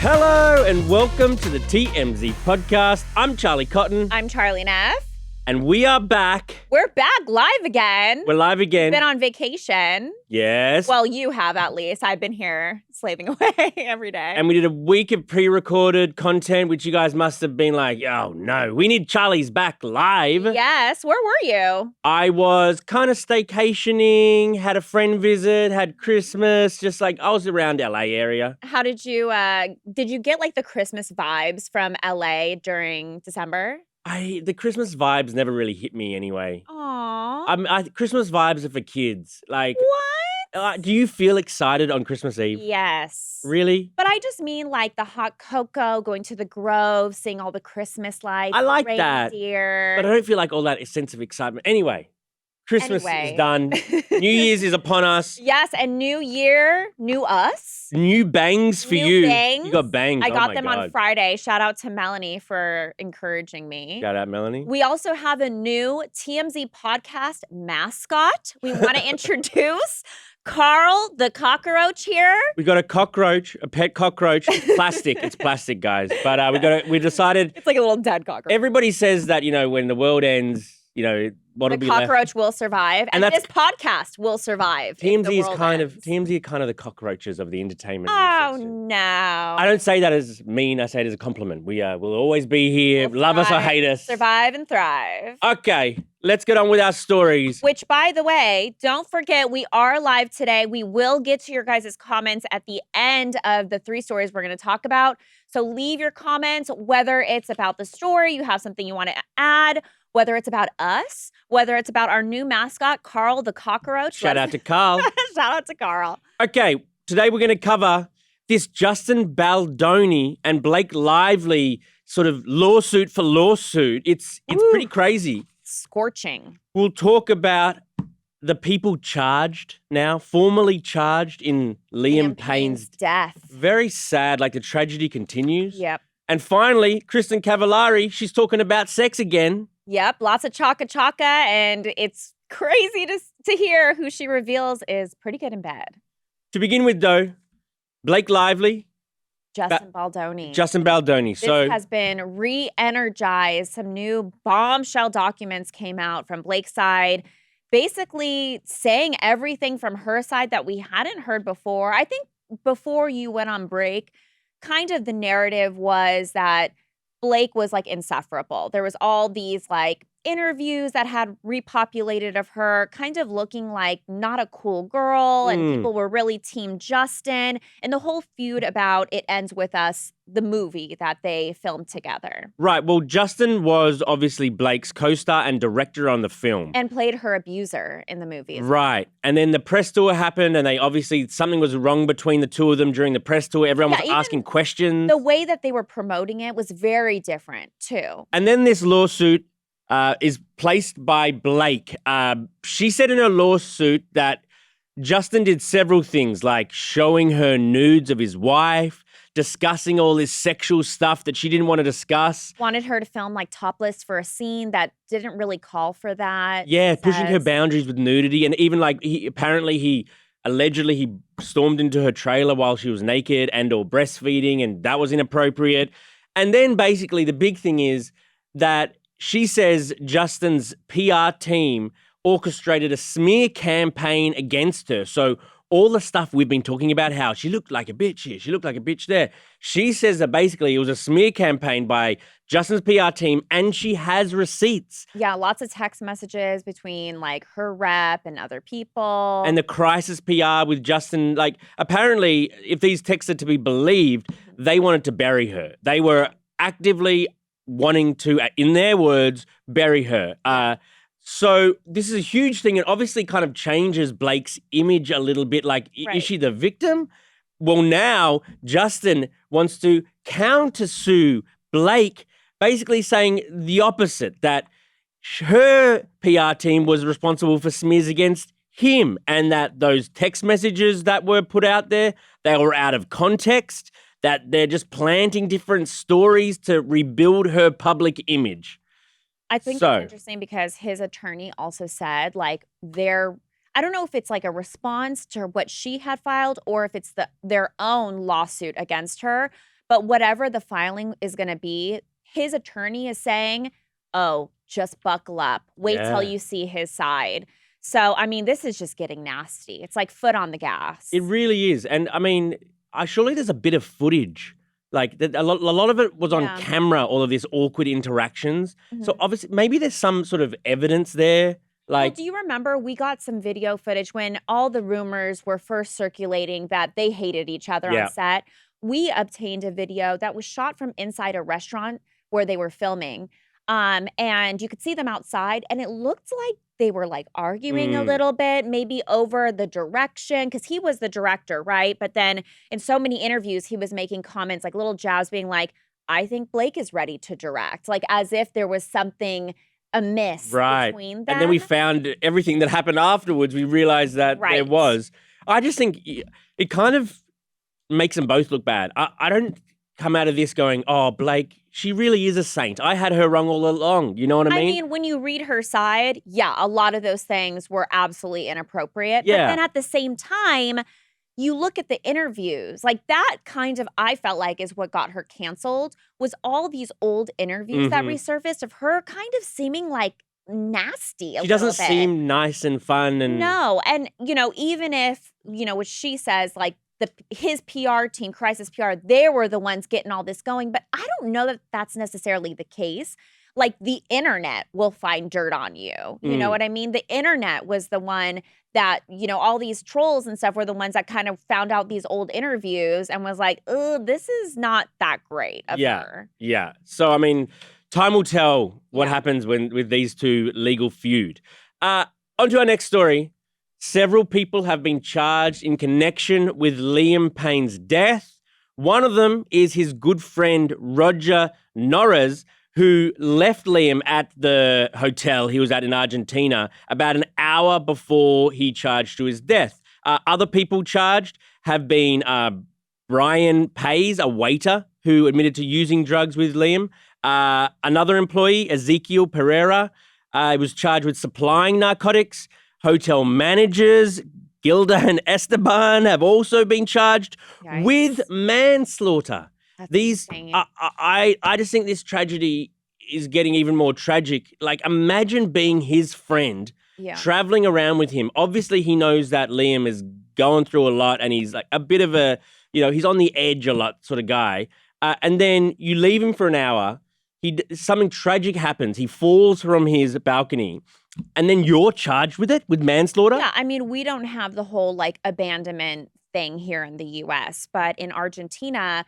Hello and welcome to the TMZ podcast. I'm Charlie Cotton. I'm Charlie Neff. And we are back. We're back live again. We're live again. Been on vacation. Yes. Well, you have at least. I've been here slaving away every day. And we did a week of pre-recorded content, which you guys must have been like, oh no, we need Charlie's back live. Yes. Where were you? I was kind of staycationing, had a friend visit, had Christmas, just like I was around LA area. How did you get like the Christmas vibes from LA during December? The Christmas vibes never really hit me anyway. Aww. Christmas vibes are for kids. Like, What? Do you feel excited on Christmas Eve? Yes. Really? But I just mean like the hot cocoa, going to the Grove, seeing all the Christmas lights. I like that. Reindeer. But I don't feel like all that sense of excitement. Anyway, Christmas is done. New Year's is upon us. Yes, and new year, new us. New bangs for New you. bangs. You got bangs. I got my them God. on Friday. Shout out to Melanie for encouraging me. Shout out, Melanie. We also have a new TMZ podcast mascot. We want to introduce Carl the cockroach here. We got a cockroach, a pet cockroach. It's plastic. It's plastic, guys. But we decided. It's like a little dead cockroach. Everybody says that, when the world ends, what'll be left. The cockroach will survive, and this podcast will survive. TMZ is kind of the cockroaches of the entertainment. Oh no! I don't say that as mean. I say it as a compliment. We'll always be here. We'll love us or hate us. Survive and thrive. Okay, let's get on with our stories. Which, by the way, don't forget, we are live today. We will get to your guys' comments at the end of the 3 stories we're going to talk about. So leave your comments, whether it's about the story, you have something you want to add, whether it's about us, whether it's about our new mascot, Carl the cockroach. Shout out to Carl. Shout out to Carl. Okay, today we're going to cover this Justin Baldoni and Blake Lively sort of lawsuit for lawsuit. It's pretty crazy. Scorching. We'll talk about the people charged now, formally charged in Liam Payne's death. Very sad, like the tragedy continues. Yep. And finally, Kristin Cavallari, she's talking about sex again. Yep, lots of chaka-chaka, and it's crazy to hear who she reveals is pretty good in bed. To begin with, though, Blake Lively. Justin Baldoni. Justin Baldoni. This has been re-energized. Some new bombshell documents came out from Blake's side, basically saying everything from her side that we hadn't heard before. I think before you went on break, kind of the narrative was that Blake was like insufferable. There was all these like interviews that had repopulated of her kind of looking like not a cool girl, and people were really team Justin, and the whole feud about It Ends With Us, the movie that they filmed together. Right. Well, Justin was obviously Blake's co-star and director on the film. And played her abuser in the movie. Right. And then the press tour happened, and something was wrong between the two of them during the press tour. Everyone was asking questions. The way that they were promoting it was very different too. And then this lawsuit is placed by Blake. She said in her lawsuit that Justin did several things, like showing her nudes of his wife, discussing all this sexual stuff that she didn't want to discuss. Wanted her to film like topless for a scene that didn't really call for that. Yeah, pushing her boundaries with nudity. And even like he allegedly stormed into her trailer while she was naked and or breastfeeding, and that was inappropriate. And then basically the big thing is that she says Justin's PR team orchestrated a smear campaign against her. So all the stuff we've been talking about, how she looked like a bitch here, she looked like a bitch there. She says that basically it was a smear campaign by Justin's PR team, and she has receipts. Yeah, lots of text messages between like her rep and other people. And the crisis PR with Justin, like apparently if these texts are to be believed, they wanted to bury her. They were actively wanting to, in their words, bury her. So this is a huge thing, and obviously kind of changes Blake's image a little bit. Like, is she the victim? Well, now Justin wants to countersue Blake, basically saying the opposite, that her PR team was responsible for smears against him, and that those text messages that were put out there, they were out of context, that they're just planting different stories to rebuild her public image. I think it's interesting because his attorney also said, like, I don't know if it's like a response to what she had filed or if it's their own lawsuit against her, But whatever the filing is going to be, his attorney is saying, oh, just buckle up. Wait till you see his side. So, I mean, this is just getting nasty. It's like foot on the gas. It really is. And I mean, surely there's a bit of footage. Like a lot of it was on camera, all of these awkward interactions. So obviously, maybe there's some sort of evidence there. Like, well, do you remember we got some video footage when all the rumors were first circulating that they hated each other on set? We obtained a video that was shot from inside a restaurant where they were filming. And you could see them outside, and it looked like they were like arguing a little bit, maybe over the direction, because he was the director, right? But then in so many interviews, he was making comments like little jabs being like, I think Blake is ready to direct, like as if there was something amiss between them. And then we found everything that happened afterwards. We realized that there was. I just think it kind of makes them both look bad. I don't come out of this going, oh, Blake, she really is a saint. I had her wrong all along. You know what I mean? I mean, when you read her side, a lot of those things were absolutely inappropriate. But then at the same time, you look at the interviews, like that kind of, I felt like, is what got her canceled, was all these old interviews that resurfaced of her kind of seeming like nasty. She doesn't seem nice and fun. And no. And, you know, even if, you know, what she says, like, his PR team, Crisis PR, they were the ones getting all this going. But I don't know that that's necessarily the case. Like, the internet will find dirt on you. You know what I mean? The internet was the one that, you know, all these trolls and stuff were the ones that kind of found out these old interviews and was like, oh, this is not that great of her. Yeah. So, I mean, time will tell what happens with these two legal feud. On to our next story. Several people have been charged in connection with Liam Payne's death. One of them is his good friend, Roger Norris, who left Liam at the hotel he was at in Argentina about an hour before he charged to his death. Other people charged have been Brian Pays, a waiter who admitted to using drugs with Liam. Another employee, Ezekiel Pereira, was charged with supplying narcotics. Hotel managers, Gilda and Esteban, have also been charged with manslaughter. These, I just think this tragedy is getting even more tragic. Like, imagine being his friend, traveling around with him. Obviously, he knows that Liam is going through a lot and he's like a bit of a, you know, he's on the edge a lot sort of guy. And then you leave him for an hour. Something tragic happens. He falls from his balcony. And then you're charged with it, with manslaughter? Yeah, I mean, we don't have the whole, like, abandonment thing here in the U.S., but in Argentina,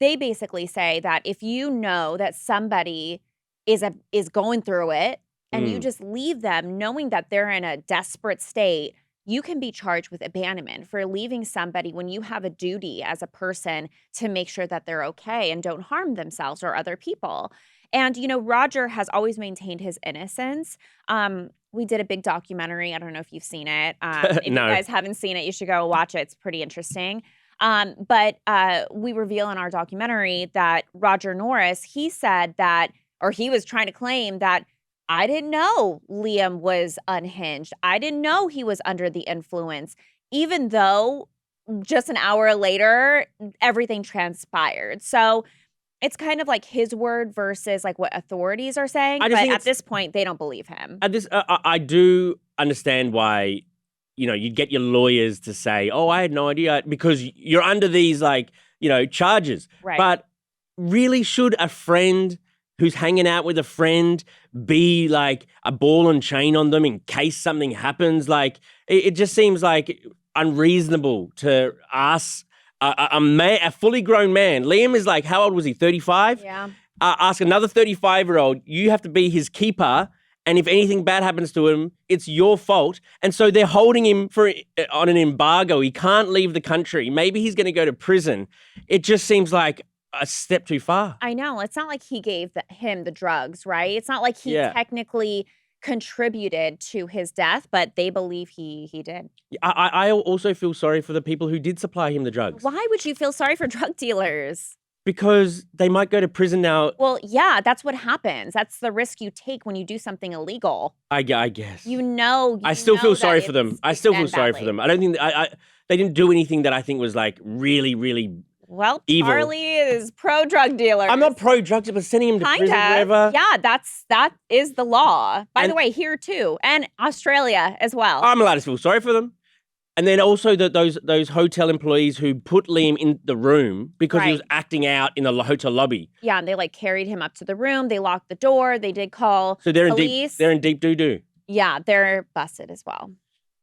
they basically say that if you know that somebody is going through it and you just leave them knowing that they're in a desperate state, you can be charged with abandonment for leaving somebody when you have a duty as a person to make sure that they're okay and don't harm themselves or other people. And, you know, Roger has always maintained his innocence. We did a big documentary. I don't know if you've seen it. If you guys haven't seen it, you should go watch it. It's pretty interesting. But we reveal in our documentary that Roger Norris, he said that, or he was trying to claim that, I didn't know Liam was unhinged. I didn't know he was under the influence, even though just an hour later, everything transpired. So it's kind of like his word versus like what authorities are saying. But at this point, they don't believe him. I do understand why, you know, you'd get your lawyers to say, oh, I had no idea, because you're under these, like, you know, charges. Right. But really, should a friend who's hanging out with a friend be like a ball and chain on them in case something happens? Like, it just seems like unreasonable to ask a fully grown man. Liam is like, how old was he? 35? Yeah. Ask another 35-year-old, you have to be his keeper. And if anything bad happens to him, it's your fault. And so they're holding him on an embargo. He can't leave the country. Maybe he's going to go to prison. It just seems like a step too far. I know. It's not like he gave him the drugs, right? It's not like he technically contributed to his death, but they believe he did. I also feel sorry for the people who did supply him the drugs. Why would you feel sorry for drug dealers? Because they might go to prison now. Well, yeah, that's what happens. That's the risk you take when you do something illegal. I guess. You know. I still feel sorry for them. I still feel sorry for them. I don't think they didn't do anything that I think was like really, really Well, Evil. Charlie is pro drug dealer. I'm not pro drug dealer, but sending him to prison forever. Yeah, that is the law. By the way, here too, and Australia as well. I'm allowed to feel sorry for them. And then also those hotel employees who put Liam in the room because he was acting out in the hotel lobby. Yeah, and they like carried him up to the room. They locked the door. They did call police. They're in deep doo-doo. Yeah, they're busted as well.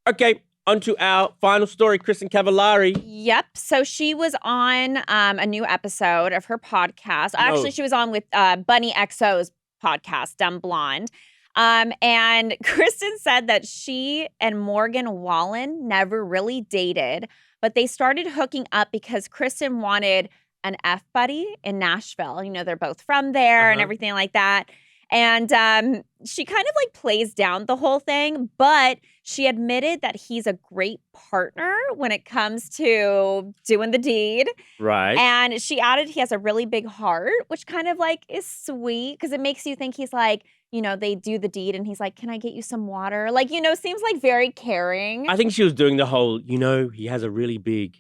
Okay, on to our final story, Kristin Cavallari. Yep. So she was on a new episode of her podcast. Actually, she was on with Bunny XO's podcast, Dumb Blonde. And Kristin said that she and Morgan Wallen never really dated, but they started hooking up because Kristin wanted an F buddy in Nashville. You know, they're both from there and everything like that. And she kind of like plays down the whole thing, but she admitted that he's a great partner when it comes to doing the deed. Right. And she added he has a really big heart, which kind of like is sweet because it makes you think he's like, you know, they do the deed and he's like, can I get you some water? Like, you know, seems like very caring. I think she was doing the whole, you know, he has a really big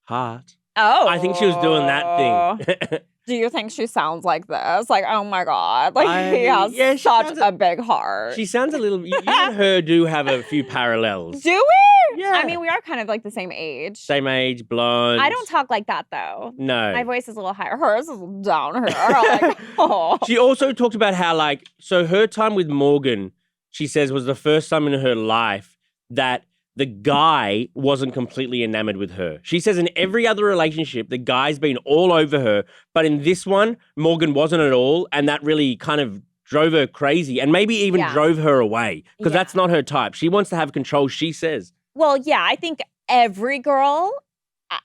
heart. Oh. I think she was doing that thing. Do you think she sounds like this? Like, oh my God. Like, he has such a big heart. She sounds a little, you and her do have a few parallels. Do we? Yeah. I mean, we are kind of like the same age. Same age, blonde. I don't talk like that though. No. My voice is a little higher. Hers is down here. Like, oh. She also talked about how like, so her time with Morgan, she says was the first time in her life that the guy wasn't completely enamored with her. She says in every other relationship, the guy's been all over her. But in this one, Morgan wasn't at all. And that really kind of drove her crazy and maybe even drove her away because that's not her type. She wants to have control, she says. Well, yeah, I think every girl,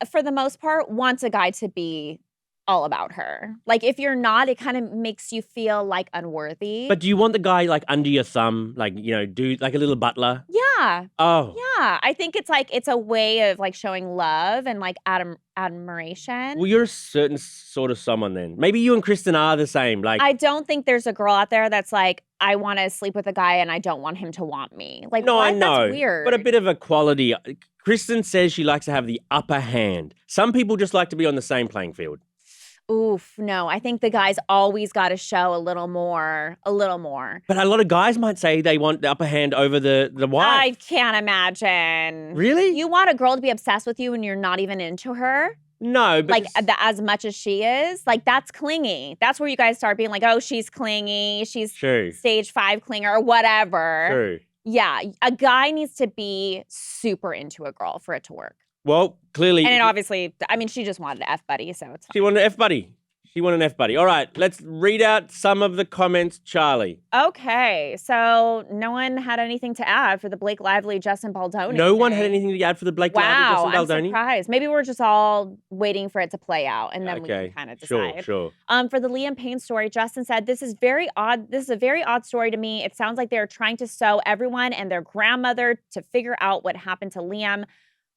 for the most part, wants a guy to be all about her. Like, if you're not, it kind of makes you feel like unworthy. But do you want the guy like under your thumb, like, you know, do like a little butler? Yeah. Oh. Yeah. I think it's like, it's a way of like showing love and like admiration. Well, you're a certain sort of someone then. Maybe you and Kristin are the same. Like, I don't think there's a girl out there that's like, I want to sleep with a guy and I don't want him to want me. Like, no, what? I know. That's weird. But a bit of equality. Kristin says she likes to have the upper hand. Some people just like to be on the same playing field. Oof, no. I think the guy's always got to show a little more. But a lot of guys might say they want the upper hand over the wife. I can't imagine. Really? You want a girl to be obsessed with you and you're not even into her? No, but like as much as she is, like that's clingy. That's where you guys start being like, oh, she's clingy. She's stage 5 clinger or whatever. True. Yeah, a guy needs to be super into a girl for it to work. Well, clearly. And it obviously, I mean, she just wanted an F buddy, so it's fine. She wanted an F buddy. She wanted an F buddy. All right, let's read out some of the comments, Charlie. Okay, so no one had anything to add for the Blake Lively, Justin Baldoni. No one had anything to add for the Blake Lively, Justin Baldoni? I'm surprised. Maybe we're just all waiting for it to play out, and then we can kind of decide. Sure. For the Liam Payne story, Justin said, this is very odd. This is a very odd story to me. It sounds like they're trying to sew everyone and their grandmother to figure out what happened to Liam.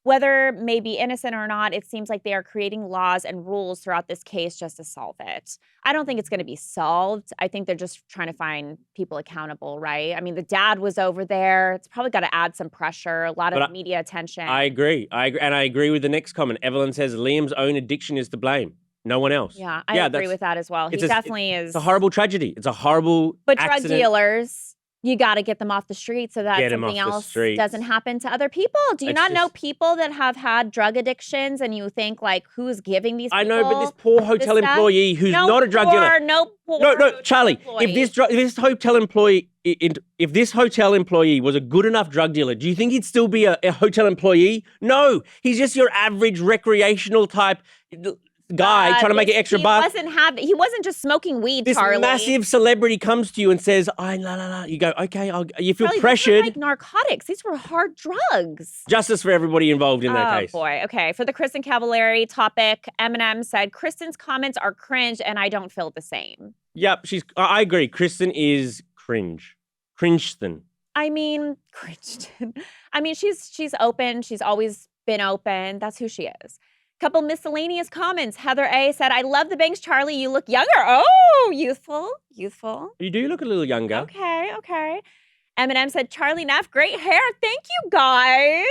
Whether may be innocent or not, it seems like they are creating laws and rules throughout this case just to solve it. I don't think it's going to be solved. I think they're just trying to find people accountable, right? I mean, the dad was over there. It's probably got to add some pressure, a lot of media attention. I agree. And I agree with the next comment. Evelyn says Liam's own addiction is to blame. No one else. Yeah, I agree with that as well. He definitely is. It's a horrible tragedy. It's a horrible accident. Drug dealers, you got to get them off the street so that something else doesn't happen to other people. Do you not know people that have had drug addictions and you think like, who's giving these people? I know, but this poor hotel employee who's not a drug dealer. No, Charlie, if this hotel employee was a good enough drug dealer, do you think he'd still be a hotel employee? No, he's just your average recreational type guy trying to make an extra buck. He wasn't just smoking weed, Charlie. This massive celebrity comes to you and says, you go, okay, you feel Charlie, pressured. These were like narcotics. These were hard drugs. Justice for everybody involved in that case. Oh, boy. Okay. For the Kristin Cavallari topic, Eminem said, Kristin's comments are cringe and I don't feel the same. Yep. I agree. Kristin is cringe. Cringeton. I mean, Cringeton. I mean, she's open. She's always been open. That's who she is. Couple miscellaneous comments. Heather A. said, I love the bangs, Charlie. You look younger. Oh, youthful. You do look a little younger. Okay. Eminem said, Charlie Neff, great hair. Thank you, guys.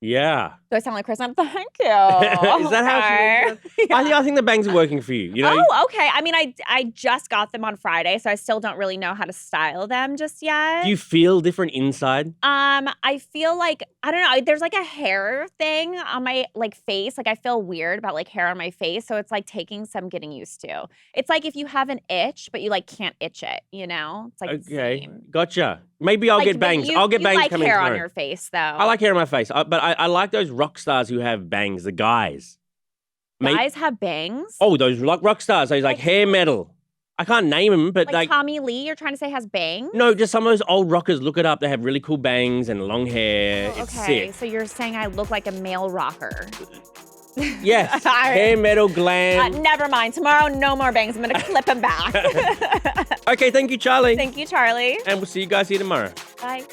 Yeah. Do I sound like Kristin? Thank you. Is that how she makes it? I think the bangs are working for you. You know? Oh, okay. I mean, I just got them on Friday, so I still don't really know how to style them just yet. Do you feel different inside? I feel like, I don't know, there's like a hair thing on my like face. Like I feel weird about like hair on my face. So it's like taking some getting used to. It's like if you have an itch, but you like can't itch it, you know? It's like the same. Gotcha. Maybe I'll get bangs. I'll get bangs like coming hair tomorrow. on your face though. I like hair on my face. But I like those rock stars who have bangs, the guys. Guys have bangs? Oh, those rock stars. Those like hair metal. I can't name them, but like Tommy Lee, you're trying to say has bangs? No, just some of those old rockers. Look it up. They have really cool bangs and long hair. Oh, it's okay, sick. So you're saying I look like a male rocker. Yes. Hair metal glam. Never mind. Tomorrow, no more bangs. I'm going to clip them back. Okay, thank you, Charlie. Thank you, Charlie. And we'll see you guys here tomorrow. Bye.